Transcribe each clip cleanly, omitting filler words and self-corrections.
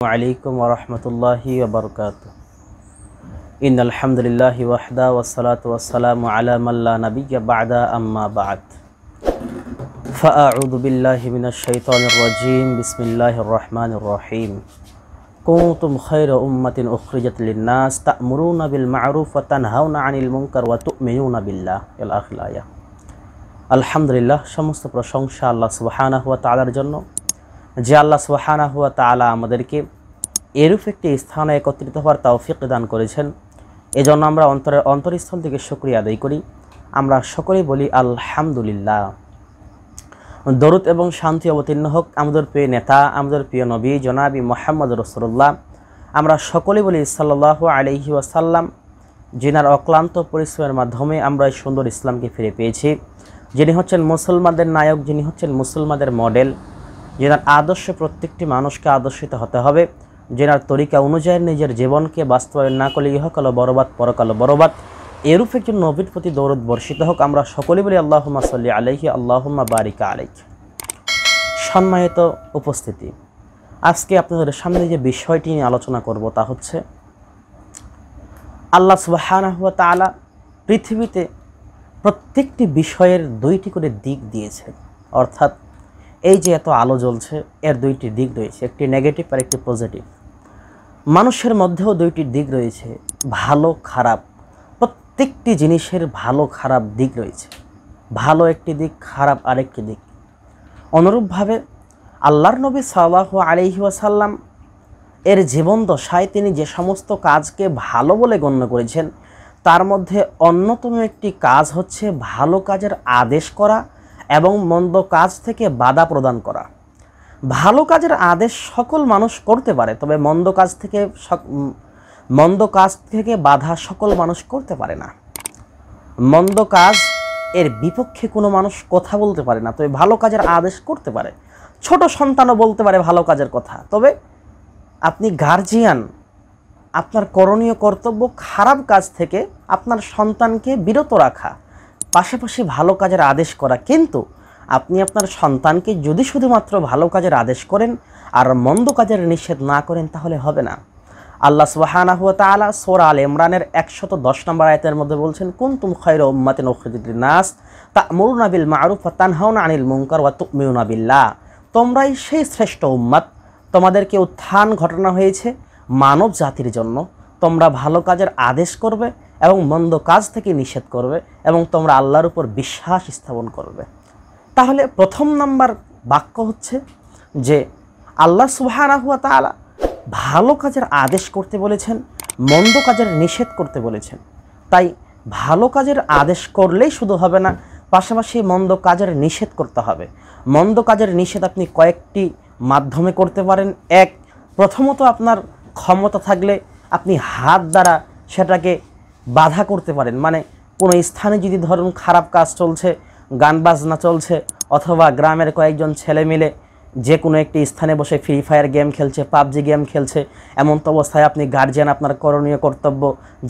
আলাইকুম ওয়া রাহমাতুল্লাহি ওয়া বারাকাতুহু। ইন্নাল হামদুলিল্লাহি ওয়াহদা ওয়াসসালাতু ওয়াসসালামু আলা মান লা নাবিয়্যা বা'দা আম্মা বা'দ। ফাআউযু বিল্লাহি মিনাশ শাইতানির রাজীম। বিসমিল্লাহির রাহমানির রাহিম। কুনতুম খায়রা উম্মাতিন উখরিজাত লিন-নাস তা'মুরুনা বিল মা'রুফ ওয়া তানহাউনা আনিল মুনকার ওয়া তু'মিনুনা বিল্লাহ। ইল আখির আয়া। আলহামদুলিল্লাহ, সমস্ত প্রশংসা আল্লাহ সুবহানাহু ওয়া তাআলার জন্য, যে আল্লাহ সুবহানাহু ওয়া তাআলা আমাদেরকে এরূপ একটি স্থানে একত্রিত হওয়ার তৌফিক দান করেছেন। এজন্য আমরা অন্তরস্থল থেকে শুকরিয়া আদায় করি। আমরা সকলেই বলি আলহামদুলিল্লাহ। দরুদ এবং শান্তি অবতীর্ণ হোক আমাদের প্রিয় নেতা, আমাদের প্রিয় নবী জনাবি মুহাম্মদ রাসূলুল্লাহ। আমরা সকলেই বলি সাল্লাল্লাহু আলাইহি ওয়াসাল্লাম, যিনার অক্লান্ত পরিশ্রমের মাধ্যমে আমরা এই সুন্দর ইসলামকে ফিরে পেয়েছি, যিনি হচ্ছেন মুসলমানদের নায়ক, যিনি হচ্ছেন মুসলমানদের মডেল, যেনার আদর্শে প্রত্যেকটি মানুষকে আদর্শিত হতে হবে, যেনার তরিকা অনুযায়ী নিজের জীবনকে বাস্তবায়ন না করলে ইহকাল বরবাদ পরকাল বরবাদ। এরূপ একজন নবীর প্রতি দরুদ বর্ষিত হোক। আমরা সকলেই বলি আল্লাহুম্মা সাল্লি আলাইহি আল্লাহুম্মা বারিক আলাইহি। সম্মানিত উপস্থিতি, আজকে আপনাদের সামনে যে বিষয়টি নিয়ে আলোচনা করব তা হচ্ছে আল্লাহ সুবহানাহু ওয়া তাআলা পৃথিবীতে প্রত্যেকটি বিষয়ের দুইটি করে দিক দিয়েছেন। অর্থাৎ এই যে এত আলো জ্বলছে, এর দুইটি দিক রয়েছে, একটি নেগেটিভ আর একটি পজিটিভ। মানুষের মধ্যেও দুইটি দিক রয়েছে, ভালো খারাপ। প্রত্যেকটি জিনিসের ভালো খারাপ দিক রয়েছে, ভালো একটি দিক, খারাপ আরেকটি দিক। অনুরূপভাবে আল্লাহর নবী সাল্লাল্লাহু আলাইহি ওয়াসাল্লাম এর জীবন দশায় তিনি যে সমস্ত কাজকে ভালো বলে গণ্য করেছেন, তার মধ্যে অন্যতম একটি কাজ হচ্ছে ভালো কাজের আদেশ করা এবং মন্দ কাজ থেকে বাধা প্রদান করা। ভালো কাজের আদেশ সকল মানুষ করতে পারে, তবে মন্দ কাজ থেকে বাধা সকল মানুষ করতে পারে না। মন্দ কাজ এর বিপক্ষে কোনো মানুষ কথা বলতে পারে না, তবে ভালো কাজের আদেশ করতে পারে। ছোট সন্তানও বলতে পারে ভালো কাজের কথা। তবে আপনি গার্জিয়ান, আপনার করণীয় কর্তব্য খারাপ কাজ থেকে আপনার সন্তানকে বিরত রাখা, পাশাপাশি ভালো কাজের আদেশ করা। কিন্তু আপনি আপনার সন্তানকে যদি শুধুমাত্র ভালো কাজের আদেশ করেন আর মন্দ কাজের নিষেধ না করেন, তাহলে হবে না। আল্লাহ সুবহানাহু ওয়া তাআলা সূরা আল ইমরানের 110 নম্বর আয়াতের মধ্যে বলছেন, কুনতুম খায়রা উম্মাতিন উখরিজাত লিন-নাস তা'মুরুনা বিল মা'রুফ ওয়া তানহাউনা আনিল মুনকার ওয়া তু'মিনুনা বিল্লাহ। তোমরাই সেই শ্রেষ্ঠ উম্মত, তোমাদেরকে উত্থান ঘটানো হয়েছে মানব জাতির জন্য। তোমরা ভালো কাজের আদেশ করবে এবং মন্দ কাজ থেকে নিষেধ করবে এবং তোমরা আল্লাহর উপর বিশ্বাস স্থাপন করবে। তাহলে প্রথম নাম্বার বাক্য হচ্ছে যে আল্লাহ সুবহানাহু ওয়া তাআলা ভালো কাজের আদেশ করতে বলেছেন, মন্দ কাজের নিষেধ করতে বলেছেন। তাই ভালো কাজের আদেশ করলেই শুধু হবে না, পাশাপাশি মন্দ কাজের নিষেধ করতে হবে। মন্দ কাজের নিষেধ আপনি কয়েকটি মাধ্যমে করতে পারেন। প্রথমত আপনার ক্ষমতা থাকলে আপনি হাত দ্বারা সেটাকে বাধা করতে পারেন। মানে কোনো স্থানে যদি ধরুন খারাপ কাজ চলছে, গান বাজনা চলছে, অথবা গ্রামের কয়েকজন ছেলে মিলে যে কোনো একটি স্থানে বসে ফ্রি ফায়ার গেম খেলছে, পাবজি গেম খেলছে, এমন তো অবস্থায় আপনি গার্জিয়ান, আপনার করণীয় কর্তব্য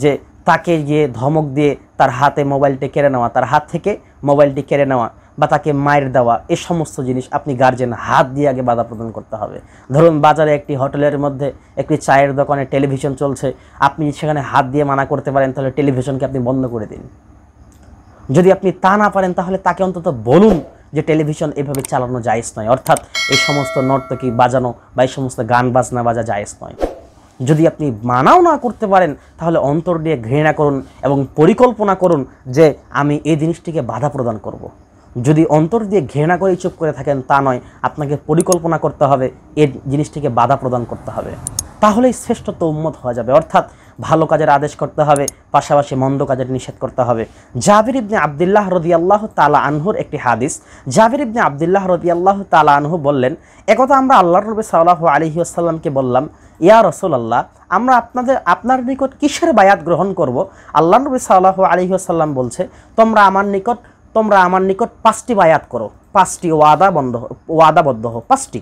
যে তাকে গিয়ে ধমক দিয়ে তার হাতে মোবাইলটি কেড়ে নেওয়া, তার হাত থেকে মোবাইলটি কেড়ে নেওয়া বা তাকে মায়ের দেওয়া, এই সমস্ত জিনিস আপনি গার্জিয়ান হাত দিয়ে আগে বাধা প্রদান করতে হবে। ধরুন বাজারে একটি হোটেলের মধ্যে একটি চায়ের দোকানে টেলিভিশন চলছে, আপনি সেখানে হাত দিয়ে মানা করতে পারেন, তাহলে টেলিভিশনকে আপনি বন্ধ করে দিন। যদি আপনি তা না পারেন, তাহলে তাকে অন্তত বলুন যে টেলিভিশন এভাবে চালানো জায়েজ নয়, অর্থাৎ এই সমস্ত নর্তকী বাজানো বা এই সমস্ত গান বাজনা বাজা জায়েজ নয়। যদি আপনি মানাও না করতে পারেন, তাহলে অন্তর দিয়ে ঘৃণা করুন এবং পরিকল্পনা করুন যে আমি এই জিনিসটিকে বাধা প্রদান করব। যদি অন্তর দিয়ে ঘৃণা করে চুপ করে থাকেন তা নয়, আপনাকে পরিকল্পনা করতে হবে, এই জিনিসটিকে বাধা প্রদান করতে হবে, তাহলেই শ্রেষ্ঠত্ব উম্মত হওয়া যাবে। অর্থাৎ ভালো কাজের আদেশ করতে হবে, পাশাপাশি মন্দ কাজের নিষেধ করতে হবে। জাবির ইবনে আব্দুল্লাহ রাদিয়াল্লাহু তাআলা আনহুর একটি হাদিস। জাবির ইবনে আব্দুল্লাহ রাদিয়াল্লাহু তাআলা আনহু বললেন, একথা আমরা আল্লাহর নবী সাল্লাল্লাহু আলাইহি ওয়াসাল্লামকে বললাম, ইয়া রাসূলুল্লাহ, আমরা আপনার নিকট কিসের বায়াত গ্রহণ করব? আল্লাহর নবী সাল্লাল্লাহু আলাইহি ওয়াসাল্লাম বলছে, তোমরা আমার নিকট 5টি বায়াত করো, 5টি ওয়াদাবদ্ধ হও, 5টি,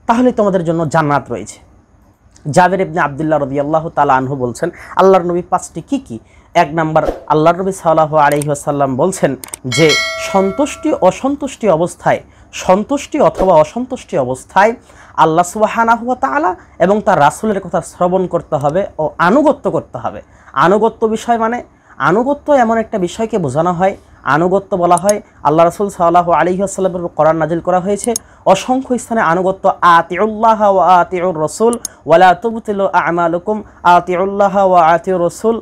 তাহলে তোমাদের জন্য জান্নাত রয়েছে। জাবির ইবনে আব্দুল্লাহ রাদিয়াল্লাহু তাআলা আনহু বলছেন, আল্লাহর নবী 5টি কি? 1 নাম্বার, আল্লাহর নবী সাল্লাল্লাহু আলাইহি ওয়াসাল্লাম বলছেন যে সন্তুষ্টি অসন্তুষ্টি অবস্থায় সন্তুষ্টি অথবা অসন্তুষ্টি অবস্থায় আল্লাহ সুবহানাহু ওয়া তাআলা এবং তার রাসূলের কথা শ্রবণ করতে হবে ও আনুগত্য করতে হবে। আনুগত্য বিষয় মানে, আনুগত্য এমন একটা বিষয়কে বোঝানো হয়, আনুগত্য বলা হয় আল্লাহ রাসূল সাল্লাল্লাহু আলাইহি ওয়াসাল্লামের উপর কোরআন নাজিল করা হয়েছে অসংখ্য স্থানে আনুগত্য, আতিউল্লাহ ওয়া আতিউর রাসূল ওয়ালা তুবতিলু আমালুকুম, আতিউল্লাহ ওয়া আতিউর রাসূল।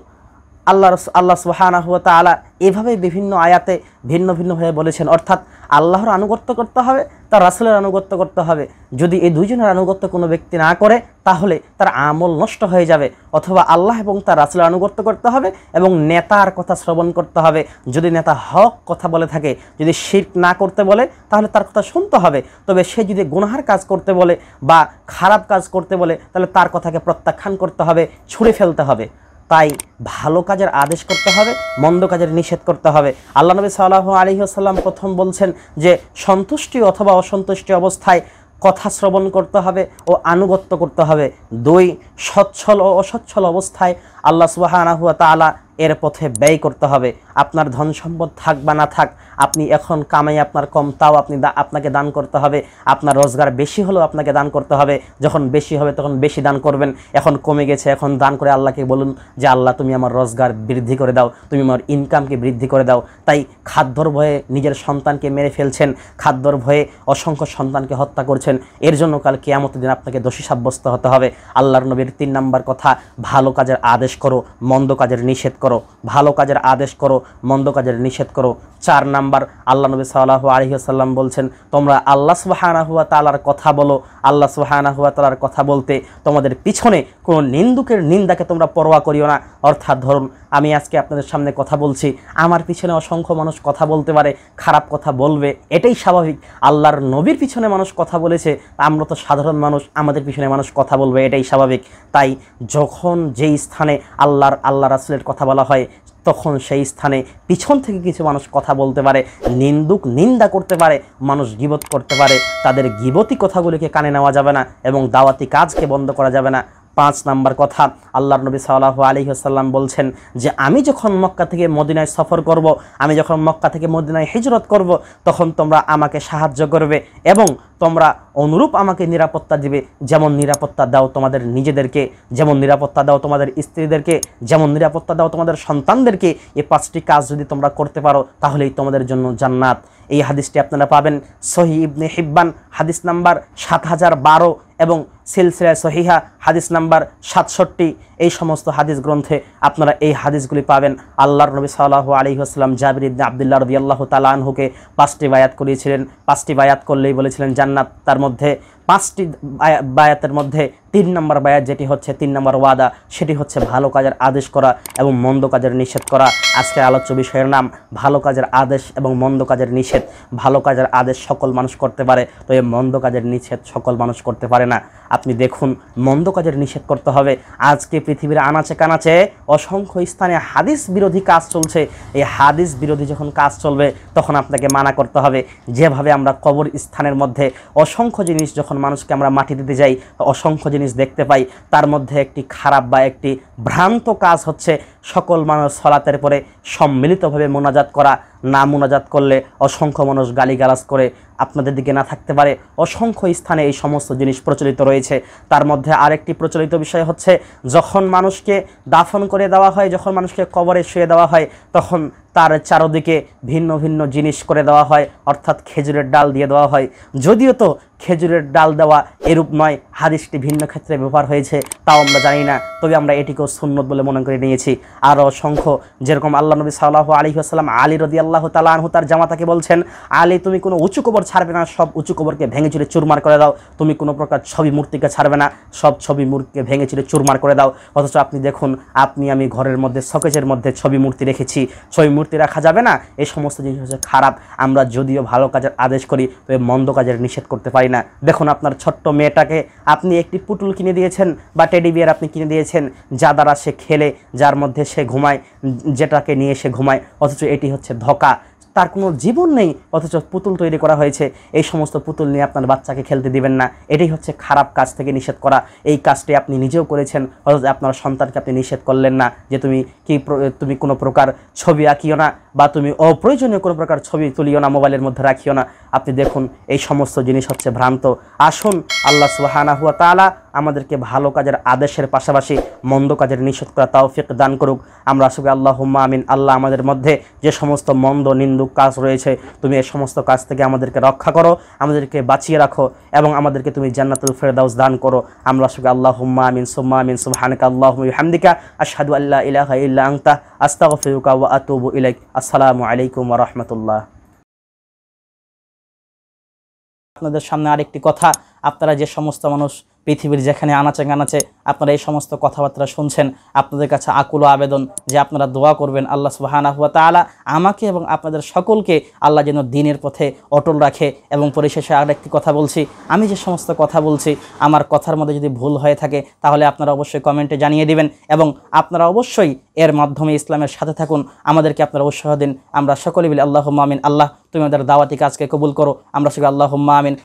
আল্লাহ সুবহানাহু ওয়া তাআলা এভাবে বিভিন্ন আয়াতে ভিন্ন ভিন্নভাবে বলেছেন, অর্থাৎ আল্লাহর আনুগত্য করতে হবে, তার রাসূলের আনুগত্য করতে হবে। যদি এই দুইজনের আনুগত্য কোনো ব্যক্তি না করে তাহলে তার আমল নষ্ট হয়ে যাবে। অথবা আল্লাহ এবং তার রাসূলের আনুগত্য করতে হবে এবং নেতার কথা শ্রবণ করতে হবে। যদি নেতা হক কথা বলে থাকে, যদি শিরক না করতে বলে তাহলে তার কথা শুনতে হবে। তবে সে যদি গুনাহের কাজ করতে বলে বা খারাপ কাজ করতে বলে তাহলে তার কথাকে প্রত্যাখ্যান করতে হবে, ছুঁড়ে ফেলতে হবে। তাই ভালো কাজের আদেশ করতে হবে, মন্দ কাজের নিষেধ করতে হবে। আল্লাহ নবী সাল্লাল্লাহু আলাইহি ওয়াসাল্লাম প্রথম বলছেন যে সন্তুষ্টি অথবা অসন্তুষ্টি অবস্থায় কথা শ্রবণ করতে হবে ও আনুগত্য করতে হবে। 2, সচ্ছল ও অসচ্ছল অবস্থায় আল্লাহ সুবহানাহু ওয়া তাআলা এর পথে ব্যয় করতে হবে। আপনার ধন সম্পদ থাক বা না থাক, আপনি এখন কামাই আপনার কম, তাও আপনাকে দান করতে হবে। আপনার রোজগার বেশি হলেও আপনাকে দান করতে হবে। যখন বেশি হবে তখন বেশি দান করবেন। এখন কমে গেছে, এখন দান করে আল্লাহকে বলুন যে আল্লাহ তুমি আমার রোজগার বৃদ্ধি করে দাও, তুমি আমার ইনকামকে বৃদ্ধি করে দাও। তাই খাদ্যর ভয়ে নিজের সন্তানকে মেরে ফেলছেন, খাদ্যর ভয়ে অসংখ্য সন্তানকে হত্যা করছেন, এর জন্য কাল কিয়ামতের দিন আপনাকে দোষী সাব্যস্ত হতে হবে। আল্লাহর নবীর 3 নম্বর কথা, ভালো কাজের আদেশ করো, মন্দ কাজের নিষেধ করো। ভালো কাজের আদেশ করো, মন্দ কাজের নিষেধ করো। 4 নাম্বার, আল্লাহ নবী সাল্লাল্লাহু আলাইহি ওয়াসাল্লাম বলছেন তোমরা আল্লাহ সুবহানাহু ওয়া তাআলার কথা বলো। আল্লাহ সুবহানাহু ওয়া তাআলার কথা বলতে তোমাদের পিছনে কোনো নিন্দুকের নিন্দাকে তোমরা পরোয়া করিও না। অর্থাৎ ধরুন আমি আজকে আপনাদের সামনে কথা বলছি, আমার পিছনে অসংখ্য মানুষ কথা বলতে পারে, খারাপ কথা বলবে, এটাই স্বাভাবিক। আল্লাহর নবীর পিছনে মানুষ কথা বলেছে, আমরা তো সাধারণ মানুষ, আমাদের পিছনে মানুষ কথা বলবে, এটাই স্বাভাবিক। তাই যখন যেই স্থানে আল্লাহ রাসূলের কথা বলা হয় তখন সেই স্থানে পিছন থেকে কিছু মানুষ কথা বলতে পারে, নিন্দা করতে পারে, মানুষ গীবত করতে পারে। তাদের গীবতি কথাগুলিকে কানে নেওয়া যাবে না এবং দাওয়াতি কাজকে বন্ধ করা যাবে না। 5 নাম্বার কথা, আল্লাহর নবী সাল্লাল্লাহু আলাইহি ওয়াসাল্লাম বলছেন যে আমি যখন মক্কা থেকে মদিনায় সফর করব, আমি যখন মক্কা থেকে মদিনায় হিজরত করব, তখন তোমরা আমাকে সাহায্য করবে এবং তোমরা অনুরূপ আমাকে নিরাপত্তা দিবে। যেমন নিরাপত্তা দাও তোমাদের নিজেদেরকে, যেমন নিরাপত্তা দাও তোমাদের স্ত্রীদেরকে, যেমন নিরাপত্তা দাও তোমাদের সন্তানদেরকে। এই 5টি কাজ যদি তোমরা করতে পারো তাহলেই তোমাদের জন্য জান্নাত। এই হাদিসটি আপনারা পাবেন সহিহ ইবনে হিব্বান হাদিস নাম্বার 7012 এবং সিলসিলা সহিহা হাদিস নাম্বার 67। এই সমস্ত হাদিস গ্রন্থে আপনারা এই হাদিসগুলি পাবেন। আল্লাহর নবী সাল্লাল্লাহু আলাইহি ওয়াসাল্লাম জাবির ইবনে আব্দুল্লাহ রাদিয়াল্লাহু তাআলা আনহুকে 5টি বায়াত করিয়েছিলেন। 5টি বায়াত করলেই বলেছিলেন জান্নাত। তার মধ্যে 5টি বায়াতের মধ্যে 3 নম্বর বায়াত যেটি হচ্ছে 3 নম্বর ওয়াদা, সেটি হচ্ছে ভালো কাজের আদেশ করা এবং মন্দ কাজের নিষেধ করা। আজকের আলোচ্য বিষয়ের নাম ভালো কাজের আদেশ এবং মন্দ কাজের নিষেধ। ভালো কাজের আদেশ সকল মানুষ করতে পারে, তো এই মন্দ কাজের নিষেধ সকল মানুষ করতে পারে না। আপনি দেখুন মন্দ কাজের নিষেধ করতে হবে। আজকে পৃথিবীর আনাচে কানাচে অসংখ্য স্থানে হাদিস বিরোধী কাজ চলছে। এই হাদিস বিরোধী যখন কাজ চলবে তখন আপনাকে মানা করতে হবে। যেভাবে আমরা কবর স্থানের মধ্যে অসংখ্য জিনিস, যখন মানুষকে আমরা মাটি দিতে যাই অসংখ্য জিনিস দেখতে পাই, তার মধ্যে একটি খারাপ বা একটি ভ্রান্ত কাজ হচ্ছে সকল মানুষ সালাতের পরে সম্মিলিতভাবে মোনাজাত করা। না মোনাজাত করলে অসংখ্য মানুষ গালিগালাজ করে আপনাদের দিকে না থাকতে পারে। অসংখ্য স্থানে এই সমস্ত জিনিস প্রচলিত রয়েছে। তার মধ্যে আরেকটি প্রচলিত বিষয় হচ্ছে যখন মানুষকে দাফন করে দেওয়া হয়, যখন মানুষকে কবরে শুয়ে দেওয়া হয়, তখন তার চারদিকে ভিন্ন ভিন্ন জিনিস করে দেওয়া হয়, অর্থাৎ খেজুরের ডাল দিয়ে দেওয়া হয়। যদিও তো খেজুরের ডাল দেওয়া এরূপ নয়, হাদিসটি ভিন্ন ক্ষেত্রে ব্যবহার হয়েছে, তাও আমরা জানি না, তবে আমরা এটিকেও সুন্নত বলে মনে করে নিয়েছি। আরও অসংখ্য, যেরকম আল্লাহ নবী সাল্লাল্লাহু আলাইহি ওয়াসাল্লাম আলী রাদিয়াল্লাহু তাআলা আনহু তার জামাতাকে বলছেন, আলী তুমি কোনো উঁচু কবর ছাড়বে না, সব উঁচু কবরকে ভেঙে চুরে চুরমার করে দাও। তুমি কোনো প্রকার ছবি মূর্তিকে ছাড়বে না, সব ছবি মূর্তিকে ভেঙে চুরে চুরমার করে দাও। অথচ আপনি দেখুন, আমি ঘরের মধ্যে শোকেজের মধ্যে ছবি মূর্তি রেখেছি, ছবি মূর্তি রাখা যাবে না। এই সমস্ত জিনিস হচ্ছে খারাপ। আমরা যদিও ভালো কাজের আদেশ করি, তবে মন্দ কাজের নিষেধ করতে পারি না। দেখুন আপনার ছোট্ট মেয়েটাকে আপনি একটি পুতুল কিনে দিয়েছেন বা টেডি বিয়ার আপনি কিনে দিয়েছেন, যা দ্বারা সে খেলে, যার মধ্যে সে ঘুমায়, যেটাকে নিয়ে সে ঘুমায়, অথচ এটি হচ্ছে ধোঁকা। তার কোনো জীবন নেই, অথচ পুতুল তৈরি করা হয়েছে। এই সমস্ত পুতুল নিয়ে আপনার বাচ্চাকে খেলতে দিবেন না। এটাই হচ্ছে খারাপ কাজ থেকে নিষেধ করা। এই কাজটি আপনি নিজেও করেছেন, অথচ আপনার সন্তানকে আপনি নিষেধ করলেন না যে তুমি কোনো প্রকার ছবি আঁকিও না, বা তুমি অপ্রয়োজনীয় কোনো প্রকার ছবি তুলিও না, মোবাইলের মধ্যে রাখিও না। আপনি দেখুন এই সমস্ত জিনিস হচ্ছে ভ্রান্ত। আসুন আল্লাহ সুবহানাহু ওয়া তাআলা আমাদেরকে ভালো কাজের আদেশের পাশাপাশি মন্দ কাজের নিষেধ করা তৌফিক দান করুক। আমরা আসলে আল্লাহুম্মা আমিন। আল্লাহ আমাদের মধ্যে যে সমস্ত মন্দ নিন্দুক কাজ রয়েছে, তুমি এই সমস্ত কাজ থেকে আমাদেরকে রক্ষা করো, আমাদেরকে বাঁচিয়ে রাখো, এবং আমাদেরকে তুমি জান্নাতুল ফেরদাউস দান করো। আমরা আসলে আল্লাহুম্মা আমিন সুম্মা আমিন। সুবহানাকা আল্লাহুম্মা ওয়া বিহামদিকা আশহাদু আল্লা ইলাহা ইল্লা আনতা আস্তাগফিরুকা ওয়া আতুবু ইলাইক। আসসালামু আলাইকুম ওয়া রাহমাতুল্লাহ। আপনাদের সামনে আরেকটি কথা, আপনারা যে সমস্ত মানুষ পৃথিবীর যেখানে আনাচে কানাচে আপনারা এই সমস্ত কথাবার্তা শুনছেন, আপনাদের কাছে আকুল আবেদন যে আপনারা দোয়া করবেন আল্লাহ সুবহানাহু ওয়া তাআলা আমাকে এবং আপনাদের সকলকে আল্লাহ যেন দ্বীনের পথে অটল রাখে। এবং পরিশেষে আরেকটি কথা বলছি, আমি যে সমস্ত কথা বলছি আমার কথার মধ্যে যদি ভুল হয়ে থাকে তাহলে আপনারা অবশ্যই কমেন্টে জানিয়ে দিবেন, এবং আপনারা অবশ্যই এর মাধ্যমে ইসলামের সাথে থাকুন, আমাদেরকে আপনারা উৎসাহ দিন। আমরা সকলে বলি আল্লাহুম্মা আমিন। আল্লাহ তুমি আমাদের দাওয়াতি কাজকে কবুল করো। আমরা সকলে আল্লাহুম্মা আমিন।